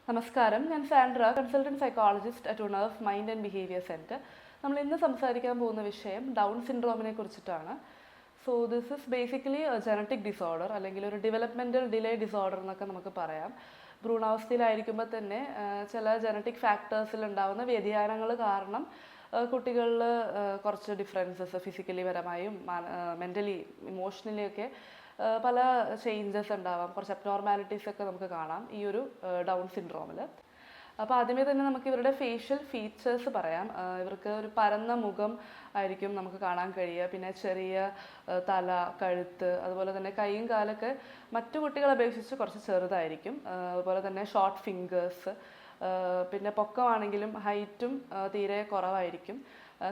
നമസ്കാരം, ഞാൻ Sandra, consultant psychologist at ഉണർവ് മൈൻഡ് ആൻഡ് ബിഹേവിയർ സെൻറ്റർ. നമ്മൾ ഇന്ന് സംസാരിക്കാൻ പോകുന്ന വിഷയം ഡൗൺ സിൻഡ്രോമിനെ കുറിച്ചിട്ടാണ്. So this is basically genetic disorder അല്ലെങ്കിൽ ഒരു ഡെവലപ്മെൻറ്റൽ ഡിലേ ഡിസോർഡർ എന്നൊക്കെ നമുക്ക് പറയാം. ഭ്രൂണാവസ്ഥയിലായിരിക്കുമ്പോൾ തന്നെ ചില ജനറ്റിക് ഫാക്ടേഴ്സിൽ ഉണ്ടാകുന്ന വ്യതിയാനങ്ങൾ കാരണം കുട്ടികളിൽ കുറച്ച് ഡിഫറൻസസ് ഫിസിക്കലി പരമായും മെൻ്റലി ഇമോഷണലി ഒക്കെ പല ചേഞ്ചസ് ഉണ്ടാവാം, കുറച്ച് അബ്നോർമാലിറ്റീസ് ഒക്കെ നമുക്ക് കാണാം ഈ ഒരു ഡൗൺ സിൻഡ്രോമിൽ. അപ്പോൾ ആദ്യമേ തന്നെ നമുക്ക് ഇവരുടെ ഫേഷ്യൽ ഫീച്ചേഴ്സ് പറയാം. ഇവർക്ക് ഒരു പരന്ന മുഖം ആയിരിക്കും നമുക്ക് കാണാൻ കഴിയുക, പിന്നെ ചെറിയ തല, കഴുത്ത്, അതുപോലെ തന്നെ കൈയും കാലൊക്കെ മറ്റു കുട്ടികളെ അപേക്ഷിച്ച് കുറച്ച് ചെറുതായിരിക്കും. അതുപോലെ തന്നെ ഷോർട്ട് ഫിംഗേഴ്സ്, പിന്നെ പൊക്കമാണെങ്കിലും ഹൈറ്റും തീരെ കുറവായിരിക്കും.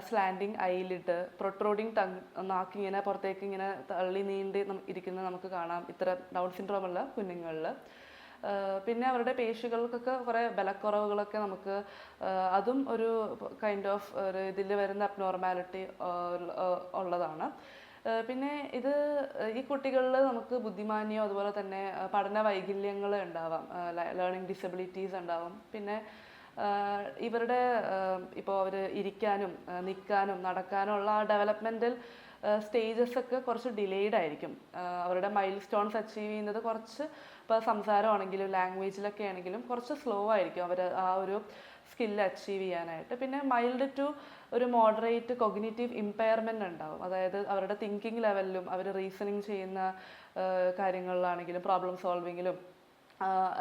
സ്ലാൻഡിങ് ഐലിഡ്, പ്രൊട്രൂഡിങ് ടങ്, നാക്കിങ്ങനെ പുറത്തേക്ക് ഇങ്ങനെ തള്ളി നീണ്ടി ഇരിക്കുന്നത് നമുക്ക് കാണാം ഇത്ര ഡൗൺ സിൻഡ്രോമുള്ള കുഞ്ഞുങ്ങളിൽ. പിന്നെ അവരുടെ പേശികൾക്കൊക്കെ കുറേ ബലക്കുറവുകളൊക്കെ നമുക്ക് അതും ഒരു കൈൻഡ് ഓഫ് ഒരു ഇതിൽ വരുന്ന അബ്നോർമാലിറ്റി ഉള്ളതാണ്. പിന്നെ ഈ കുട്ടികളിൽ നമുക്ക് ബുദ്ധിമാന്യോ അതുപോലെ തന്നെ പഠന വൈകല്യങ്ങൾ ഉണ്ടാവാം, ലേണിംഗ് ഡിസബിലിറ്റീസ് ഉണ്ടാവും. പിന്നെ ഇവരുടെ ഇപ്പോൾ അവർ ഇരിക്കാനും നിൽക്കാനും നടക്കാനും ഉള്ള ആ ഡെവലപ്മെൻറ്റൽ സ്റ്റേജസ് ഒക്കെ കുറച്ച് ഡിലേയ്ഡ് ആയിരിക്കും. അവരുടെ മൈൽ സ്റ്റോൺസ് അച്ചീവ് ചെയ്യുന്നത് കുറച്ച്, ഇപ്പോൾ സംസാരമാണെങ്കിലും ലാംഗ്വേജിലൊക്കെ ആണെങ്കിലും കുറച്ച് സ്ലോ ആയിരിക്കും അവർ ആ ഒരു സ്കില്ല് അച്ചീവ് ചെയ്യാനായിട്ട്. പിന്നെ മൈൽഡ് ടു ഒരു മോഡറേറ്റ് കൊഗ്നിറ്റീവ് ഇമ്പയർമെൻ്റ് ഉണ്ടാവും. അതായത് അവരുടെ തിങ്കിങ് ലെവലിലും അവർ റീസണിങ് ചെയ്യുന്ന കാര്യങ്ങളിലാണെങ്കിലും പ്രോബ്ലം സോൾവിങ്ങിലും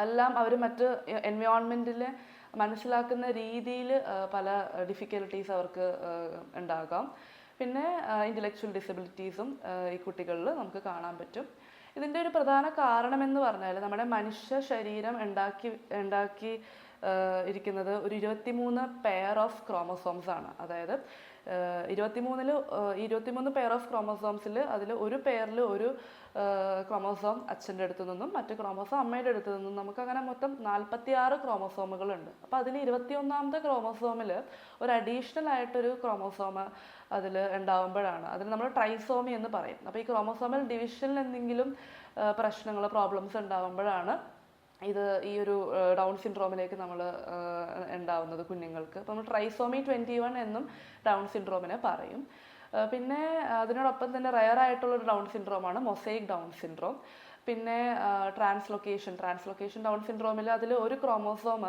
എല്ലാം അവർ മറ്റ് എൻവയോൺമെൻറ്റിൽ മനസ്സിലാക്കുന്ന രീതിയിൽ പല ഡിഫിക്കൽട്ടീസ് അവർക്ക് ഉണ്ടാകാം. പിന്നെ ഇൻ്റലക്ച്വൽ ഡിസബിലിറ്റീസും ഈ കുട്ടികളിൽ നമുക്ക് കാണാൻ പറ്റും. ഇതിൻ്റെ ഒരു പ്രധാന കാരണമെന്ന് പറഞ്ഞാൽ നമ്മുടെ മനുഷ്യ ശരീരം ഉണ്ടാക്കി ഇരിക്കുന്നത് ഒരു 23 പെയർ ഓഫ് ക്രോമസോംസ് ആണ്. അതായത് 23 പെയർ ഓഫ് ക്രോമസോംസിൽ അതിൽ ഒരു പെയറിൽ ഒരു ക്രോമസോം അച്ഛൻ്റെ അടുത്ത് നിന്നും മറ്റു ക്രോമസോം അമ്മയുടെ അടുത്ത് നിന്നും നമുക്കങ്ങനെ മൊത്തം 46 ക്രോമസോമുകളുണ്ട്. അപ്പോൾ അതിൽ 21ാമത്തെ ക്രോമസോമിൽ ഒരു അഡീഷണൽ ആയിട്ടൊരു ക്രോമസോം അതിൽ ഉണ്ടാവുമ്പോഴാണ് അതിന് നമ്മൾ ട്രൈസോമി എന്ന് പറയും. അപ്പോൾ ഈ ക്രോമസോമൽ ഡിവിഷനിൽ എന്തെങ്കിലും പ്രശ്നങ്ങൾ പ്രോബ്ലംസ് ഉണ്ടാവുമ്പോഴാണ് ഈ ഒരു ഡൗൺ സിൻഡ്രോമിലേക്ക് നമ്മൾ ഉണ്ടാവുന്നത് കുഞ്ഞുങ്ങൾക്ക്. അപ്പോൾ നമ്മൾ ട്രൈസോമി 21 എന്നും ഡൗൺ സിൻഡ്രോമിനെ പറയും. പിന്നെ അതിനോടൊപ്പം തന്നെ റയർ ആയിട്ടുള്ളൊരു ഡൗൺ സിൻഡ്രോമാണ് മൊസൈക് ഡൗൺ സിൻഡ്രോം. പിന്നെ ട്രാൻസ്ലൊക്കേഷൻ ഡൗൺ സിൻഡ്രോമിൽ അതിൽ ഒരു ക്രോമോസോം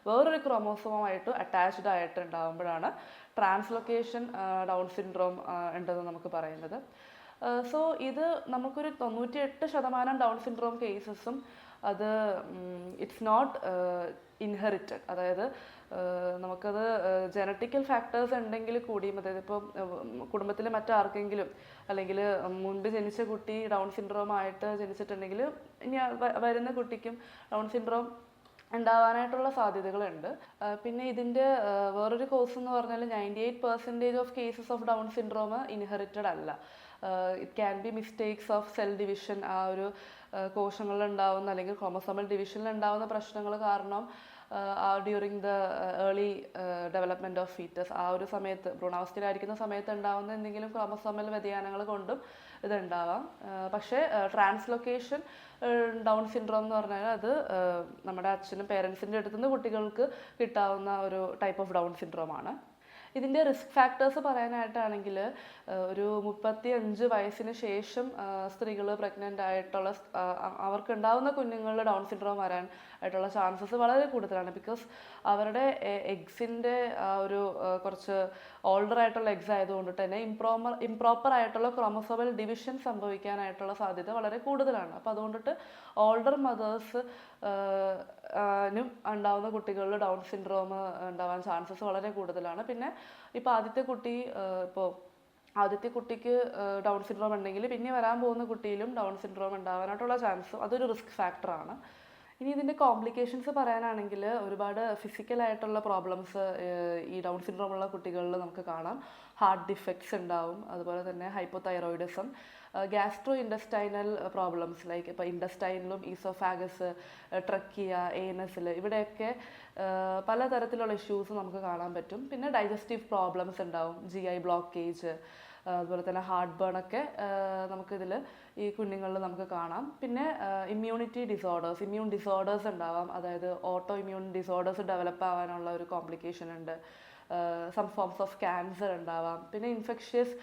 വേറൊരു ക്രോമോസോമായിട്ട് അറ്റാച്ച്ഡ് ആയിട്ട് ഉണ്ടാകുമ്പോഴാണ് ട്രാൻസ്ലൊക്കേഷൻ ഡൗൺ സിൻഡ്രോം ഉണ്ടെന്ന് നമുക്ക് പറയുന്നത്. സോ ഇത് നമുക്കൊരു 98% ഡൗൺ സിൻഡ്രോം കേസസും അത് ഇറ്റ്സ് നോട്ട് ഇൻഹെറിറ്റഡ്. അതായത് നമുക്കത് ജനറ്റിക്കൽ ഫാക്ടേഴ്സ് ഉണ്ടെങ്കിൽ കൂടിയും, അതായത് ഇപ്പോൾ കുടുംബത്തിൽ മറ്റാർക്കെങ്കിലും അല്ലെങ്കിൽ മുൻപ് ജനിച്ച കുട്ടി ഡൗൺ സിൻഡ്രോം ആയിട്ട് ജനിച്ചിട്ടുണ്ടെങ്കിൽ ഇനി വരുന്ന കുട്ടിക്കും ഡൗൺ സിൻഡ്രോം ഉണ്ടാവാനായിട്ടുള്ള സാധ്യതകളുണ്ട്. പിന്നെ ഇതിൻ്റെ വേറൊരു കോസ് എന്ന് പറഞ്ഞാൽ 98% of cases of Down syndrome inherited അല്ല. It can be mistakes of cell division, ആ ഒരു കോശങ്ങളിൽ ഉണ്ടാവുന്ന അല്ലെങ്കിൽ ക്രോമസോമൽ ഡിവിഷനിൽ ഉണ്ടാവുന്ന പ്രശ്നങ്ങൾ കാരണം during the early development of foetus, ആ ഒരു സമയത്ത് ഭ്രൂണാവസ്ഥയിലായിരിക്കുന്ന സമയത്ത് ഉണ്ടാവുന്ന എന്തെങ്കിലും ക്രോമസോമൽ വ്യതിയാനങ്ങൾ കൊണ്ടും ഇതുണ്ടാവാം. പക്ഷേ ട്രാൻസ്ലൊക്കേഷൻ ഡൗൺ സിൻഡ്രോം എന്ന് പറഞ്ഞാൽ അത് നമ്മുടെ അച്ഛനും പേരൻസിൻ്റെ അടുത്തുനിന്ന് കുട്ടികൾക്ക് കിട്ടാവുന്ന ഒരു ടൈപ്പ് ഓഫ് ഡൗൺ സിൻഡ്രോമാണ്. ഇതിൻ്റെ റിസ്ക് ഫാക്ടേഴ്സ് പറയാനായിട്ടാണെങ്കിൽ ഒരു 35 വയസ്സിന് ശേഷം സ്ത്രീകൾ പ്രഗ്നൻ്റ് ആയിട്ടുള്ള അവർക്കുണ്ടാവുന്ന കുഞ്ഞുങ്ങളിൽ ഡൗൺ സിൻഡ്രോം വരാൻ ആയിട്ടുള്ള ചാൻസസ് വളരെ കൂടുതലാണ്. ബിക്കോസ് അവരുടെ എഗ്സിൻ്റെ ഒരു കുറച്ച് ഓൾഡർ ആയിട്ടുള്ള എഗ്സ് ആയതുകൊണ്ടിട്ട് തന്നെ ഇംപ്രോപ്പർ ആയിട്ടുള്ള ക്രോമസോമൽ ഡിവിഷൻ സംഭവിക്കാനായിട്ടുള്ള സാധ്യത വളരെ കൂടുതലാണ്. അപ്പോൾ അതുകൊണ്ടിട്ട് ഓൾഡർ മദേഴ്സ് നും ഉണ്ടാവുന്ന കുട്ടികളിൽ ഡൗൺ സിൻഡ്രോം ഉണ്ടാവാൻ ചാൻസസ് വളരെ കൂടുതലാണ്. പിന്നെ ഇപ്പോൾ ആദ്യത്തെ കുട്ടിക്ക് ഡൗൺ സിൻഡ്രോം ഉണ്ടെങ്കിൽ പിന്നെ വരാൻ പോകുന്ന കുട്ടിയിലും ഡൗൺ സിൻഡ്രോം ഉണ്ടാവാനായിട്ടുള്ള ചാൻസ് അതൊരു റിസ്ക് ഫാക്ടറാണ്. ഇനി ഇതിൻ്റെ കോംപ്ലിക്കേഷൻസ് പറയാനാണെങ്കിൽ ഒരുപാട് ഫിസിക്കലായിട്ടുള്ള പ്രോബ്ലംസ് ഈ ഡൗൺ സിൻഡ്രോം ഉള്ള കുട്ടികളിൽ നമുക്ക് കാണാം. ഹാർട്ട് ഡിഫക്ട്സ് ഉണ്ടാവും, അതുപോലെ തന്നെ hypothyroidism, gastro intestinal problems like ഇപ്പോൾ ഇൻഡസ്റ്റൈനിലും ഈസോഫാഗസ്, ട്രക്കിയ, ഏനസിൽ ഇവിടെയൊക്കെ പലതരത്തിലുള്ള ഇഷ്യൂസ് നമുക്ക് കാണാൻ പറ്റും. പിന്നെ ഡൈജസ്റ്റീവ് പ്രോബ്ലംസ് ഉണ്ടാവും, GI ബ്ലോക്കേജ്, അതുപോലെ തന്നെ ഹാർട്ട് ബേൺ ഒക്കെ നമുക്കിതിൽ ഈ കുഞ്ഞുങ്ങളിൽ നമുക്ക് കാണാം. പിന്നെ ഇമ്മ്യൂൺ ഡിസോർഡേഴ്സ് ഉണ്ടാവാം, അതായത് ഓട്ടോ ഇമ്മ്യൂൺ ഡിസോർഡേഴ്സ് ഡെവലപ്പ് ആവാനുള്ള ഒരു കോംപ്ലിക്കേഷൻ ഉണ്ട്. സം ഫോംസ് ഓഫ് ക്യാൻസർ ഉണ്ടാവാം. പിന്നെ ഇൻഫെക്ഷ്യസ്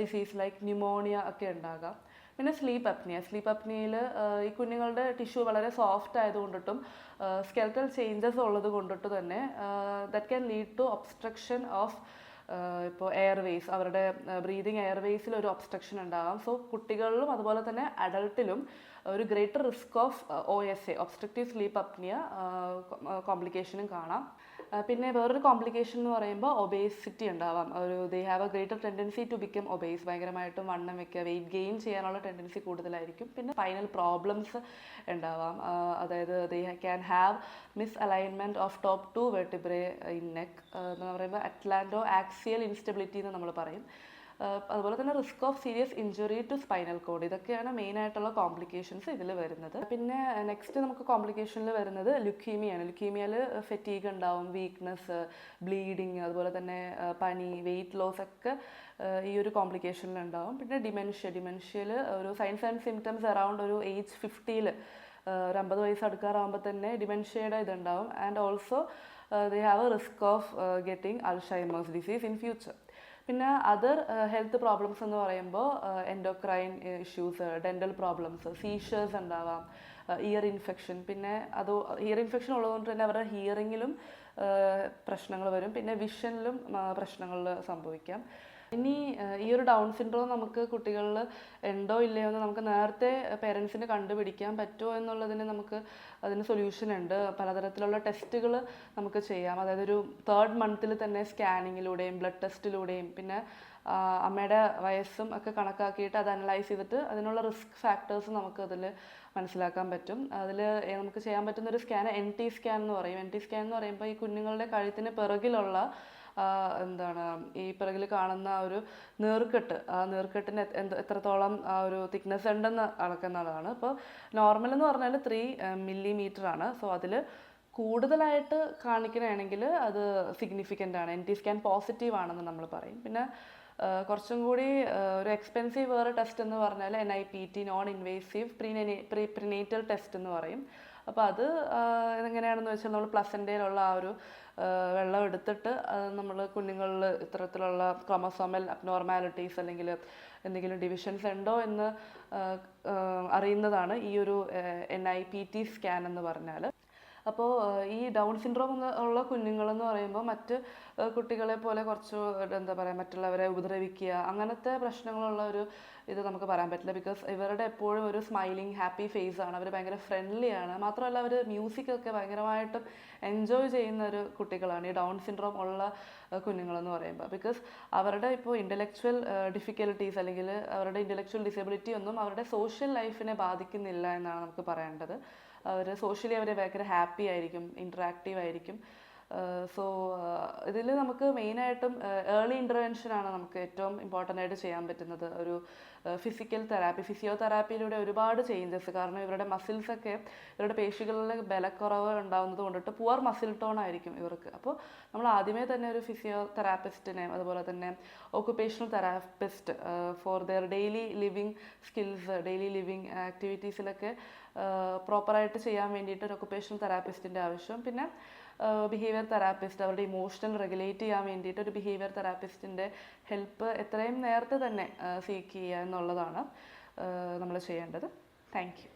ഡിസീസ് ലൈക്ക് ന്യൂമോണിയ ഒക്കെ ഉണ്ടാകാം. പിന്നെ സ്ലീപ്പ് അപ്നിയയിൽ ഈ കുഞ്ഞുങ്ങളുടെ ടിഷ്യൂ വളരെ സോഫ്റ്റ് ആയതുകൊണ്ടിട്ടും സ്കെൽറ്റൽ ചേഞ്ചസ് ഉള്ളത് കൊണ്ടിട്ട് തന്നെ that can lead to obstruction of ഇപ്പോൾ എയർവേസ്, അവരുടെ ബ്രീതിങ് എയർവേസിൽ ഒരു ഒബ്സ്ട്രക്ഷൻ ഉണ്ടാകാം. സോ കുട്ടികളിലും അതുപോലെ തന്നെ അഡൾട്ടിലും ഒരു greater risk of OSA, obstructive sleep apnoea കോംപ്ലിക്കേഷനും കാണാം. പിന്നെ വേറൊരു കോംപ്ലിക്കേഷൻ എന്ന് പറയുമ്പോൾ ഒബേസിറ്റി ഉണ്ടാവാം. They have a greater tendency to become obese, ഭയങ്കരമായിട്ടും വണ്ണം വെക്കുക, വെയിറ്റ് ഗെയിൻ ചെയ്യാനുള്ള ടെൻഡൻസി കൂടുതലായിരിക്കും. പിന്നെ സ്പൈനൽ പ്രോബ്ലംസ് ഉണ്ടാവാം, അതായത് they can have miss alignment of top 2 vertebrae in neck എന്ന് പറയുമ്പോൾ അറ്റ്ലാന്റോ ആക്സിയൽ ഇൻസ്റ്റബിലിറ്റി എന്ന് നമ്മൾ പറയും. അതുപോലെ തന്നെ risk of serious injury to spinal cord, ഇതൊക്കെയാണ് മെയിൻ ആയിട്ടുള്ള കോംപ്ലിക്കേഷൻസ് ഇതിൽ വരുന്നത്. പിന്നെ നെക്സ്റ്റ് നമുക്ക് കോംപ്ലിക്കേഷനിൽ വരുന്നത് ലുക്കീമിയയിൽ ഫെറ്റീഗ് ഉണ്ടാവും, വീക്ക്നെസ്, ബ്ലീഡിങ്, അതുപോലെ തന്നെ പനി, വെയിറ്റ് ലോസ് ഒക്കെ ഈ ഒരു കോംപ്ലിക്കേഷനിൽ ഉണ്ടാവും. പിന്നെ ഡിമെൻഷ്യയിൽ ഒരു സൈൻസ് ആൻഡ് സിംറ്റംസ് അറൗണ്ട് ഒരു ഏജ് 50 ഒരു 50 വയസ്സ് അടുക്കാറാകുമ്പോൾ തന്നെ ഡിമെൻഷ്യയുടെ ഇതുണ്ടാവും. And also they have A risk of getting Alzheimer's disease in future. പിന്നെ അതർ ഹെൽത്ത് പ്രോബ്ലംസ് എന്ന് പറയുമ്പോൾ endocrine issues, dental problems, seizures ഉണ്ടാവാം, ഇയർ ഇൻഫെക്ഷൻ. പിന്നെ ഇയർ ഇൻഫെക്ഷൻ ഉള്ളതുകൊണ്ട് തന്നെ അവരുടെ ഹിയറിങ്ങിലും പ്രശ്നങ്ങൾ വരും. പിന്നെ വിഷനിലും പ്രശ്നങ്ങൾ സംഭവിക്കാം. ഇനി ഈ ഒരു ഡൗൺ സിൻഡ്രോം നമുക്ക് കുട്ടികളിൽ ഉണ്ടോ ഇല്ലയോ എന്ന് നമുക്ക് നേരത്തെ പേരൻസിന് കണ്ടുപിടിക്കാൻ പറ്റുമോ എന്നുള്ളതിന് അതിന് സൊല്യൂഷൻ ഉണ്ട്. പലതരത്തിലുള്ള ടെസ്റ്റുകൾ നമുക്ക് ചെയ്യാം. അതായത് ഒരു 3rd മന്തിൽ തന്നെ സ്കാനിങ്ങിലൂടെയും ബ്ലഡ് ടെസ്റ്റിലൂടെയും പിന്നെ അമ്മയുടെ വയസ്സും ഒക്കെ കണക്കാക്കിയിട്ട് അത് അനലൈസ് ചെയ്തിട്ട് അതിനുള്ള റിസ്ക് ഫാക്ടേഴ്സ് നമുക്ക് അതിൽ മനസ്സിലാക്കാൻ പറ്റും. അതിൽ നമുക്ക് ചെയ്യാൻ പറ്റുന്ന ഒരു സ്കാൻ NT സ്കാൻ എന്ന് പറയും. NT സ്കാൻ എന്ന് പറയുമ്പോൾ ഈ കുഞ്ഞുങ്ങളുടെ കഴുത്തിന് പിറകിലുള്ള ഈ പിറകിൽ കാണുന്ന ഒരു നീർക്കെട്ട്, ആ നീർക്കെട്ടിന് എത്രത്തോളം ആ ഒരു തിക്നെസ് ഉണ്ടെന്ന് അളക്കുന്നതാണ്. അപ്പോൾ നോർമൽ എന്ന് പറഞ്ഞാൽ 3 മില്ലിമീറ്റർ ആണ്. സോ അതിൽ കൂടുതലായിട്ട് കാണിക്കണമെങ്കിൽ അത് സിഗ്നിഫിക്കൻ്റ് ആണ്, NT സ്കാൻ പോസിറ്റീവ് ആണെന്ന് നമ്മൾ പറയും. പിന്നെ കുറച്ചും കൂടി ഒരു എക്സ്പെൻസീവ് വേറെ ടെസ്റ്റ് എന്ന് പറഞ്ഞാൽ NIPT, non invasive prenatal test എന്ന് പറയും. അപ്പോൾ അത് എങ്ങനെയാണെന്ന് വെച്ചാൽ നമ്മൾ പ്ലസൻ്റയിലുള്ള ആ ഒരു വെള്ളം എടുത്തിട്ട് നമ്മൾ കുഞ്ഞുങ്ങളിൽ ഇത്തരത്തിലുള്ള ക്രോമസോമൽ അബ്നോർമാലിറ്റീസ് അല്ലെങ്കിൽ എന്തെങ്കിലും ഡിവിഷൻസ് ഉണ്ടോ എന്ന് അറിയുന്നതാണ് ഈ ഒരു NIPT സ്കാൻ എന്ന് പറഞ്ഞാൽ. അപ്പോൾ ഈ ഡൗൺ സിൻഡ്രോം ഉള്ള കുഞ്ഞുങ്ങളെന്ന് പറയുമ്പോൾ മറ്റ് കുട്ടികളെ പോലെ കുറച്ച് മറ്റുള്ളവരെ ഉപദ്രവിക്കുക അങ്ങനത്തെ പ്രശ്നങ്ങളുള്ള ഒരു ഇത് നമുക്ക് പറയാൻ പറ്റില്ല. ബിക്കോസ് ഇവരുടെ എപ്പോഴും ഒരു സ്മൈലിംഗ് ഹാപ്പി ഫേസ് ആണ്, അവർ ഭയങ്കര ഫ്രണ്ട്ലി ആണ്. മാത്രമല്ല അവർ മ്യൂസിക്കൊക്കെ ഭയങ്കരമായിട്ടും എൻജോയ് ചെയ്യുന്ന ഒരു കുട്ടികളാണ് ഈ ഡൗൺ സിൻഡ്രോം ഉള്ള കുഞ്ഞുങ്ങളെന്ന് പറയുമ്പോൾ. ബിക്കോസ് അവരുടെ ഇപ്പോൾ ഇൻ്റലക്ച്വൽ ഡിഫിക്കൽട്ടീസ് അല്ലെങ്കിൽ അവരുടെ ഇൻ്റലക്ച്വൽ ഡിസബിലിറ്റി ഒന്നും അവരുടെ സോഷ്യൽ ലൈഫിനെ ബാധിക്കുന്നില്ല എന്നാണ് നമുക്ക് പറയേണ്ടത്. സോഷ്യലി അവർ ഭയങ്കര ഹാപ്പി ആയിരിക്കും, ഇൻറ്ററാക്റ്റീവ് ആയിരിക്കും. സോ ഇതിൽ നമുക്ക് മെയിനായിട്ടും ഏർലി ഇൻ്റർവെൻഷനാണ് നമുക്ക് ഏറ്റവും ഇമ്പോർട്ടൻ്റ് ആയിട്ട് ചെയ്യാൻ പറ്റുന്നത്. ഒരു ഫിസിയോതെറാപ്പിയിലൂടെ ഒരുപാട് ചേഞ്ചസ്, കാരണം ഇവരുടെ മസിൽസൊക്കെ ഇവരുടെ പേശികളിൽ ബലക്കുറവ് ഉണ്ടാകുന്നത് കൊണ്ടിട്ട് പുവർ മസിൽ ടോൺ ആയിരിക്കും ഇവർക്ക്. അപ്പോൾ നമ്മൾ ആദ്യമേ തന്നെ ഒരു ഫിസിയോതെറാപ്പിസ്റ്റിനെ അതുപോലെ തന്നെ occupational therapist for their daily living skills, daily living ആക്ടിവിറ്റീസിലൊക്കെ പ്രോപ്പറായിട്ട് ചെയ്യാൻ വേണ്ടിയിട്ട് ഒരു ഒക്കുപേഷണൽ തെറാപ്പിസ്റ്റിൻ്റെ ആവശ്യം. പിന്നെ ബിഹേവിയർ തെറാപ്പിസ്റ്റ്, അവരുടെ ഇമോഷണൽ റെഗുലേറ്റ് ചെയ്യാൻ വേണ്ടിയിട്ട് ഒരു ബിഹേവിയർ തെറാപ്പിസ്റ്റിൻ്റെ ഹെൽപ്പ് എത്രയും നേരത്തെ തന്നെ സീക്ക് ചെയ്യുക എന്നുള്ളതാണ് നമ്മൾ ചെയ്യേണ്ടത്. Thank you.